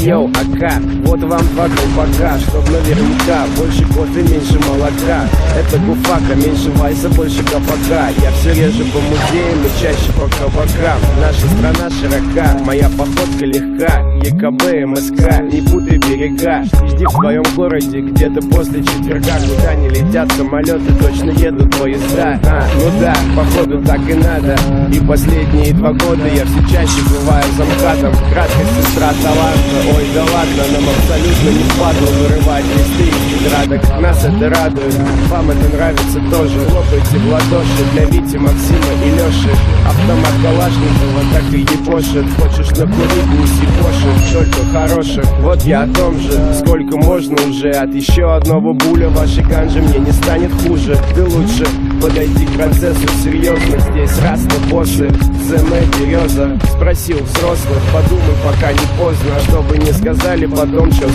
йоу, а как? Вот вам два колпака, чтоб наверняка больше кофе, меньше молока. Это гуфака, меньше вайса, больше капака. Я все реже по музеям и чаще по кабакам. Наша страна широка, моя походка легка. ЕКБ, МСК, не путай берега. Жди в твоем городе где-то после четверга. Куда не летят самолеты, точно едут поезда. Ну да, походу так и надо. И последние 2 года я все чаще бываю за МКАДом. Краткость сестра таланта, ой да ладно. Нам абсолютно не впадло вырывать листы из тетрадок. Нас это радует, вам это нравится тоже. Хлопайте в ладоши для Вити, Максима и Леши. Автомат Калашникова так и ебошит. Хочешь накурить, неси пошит, только хороших. Вот я о том же, сколько можно уже. От еще одного буля вашей ганжи мне не станет хуже. Ты лучше подойди к процессу серьезно. Здесь раста боссы, ЗМ береза. Спросил взрослых, подумай, пока не поздно. Чтобы не сказали потом, что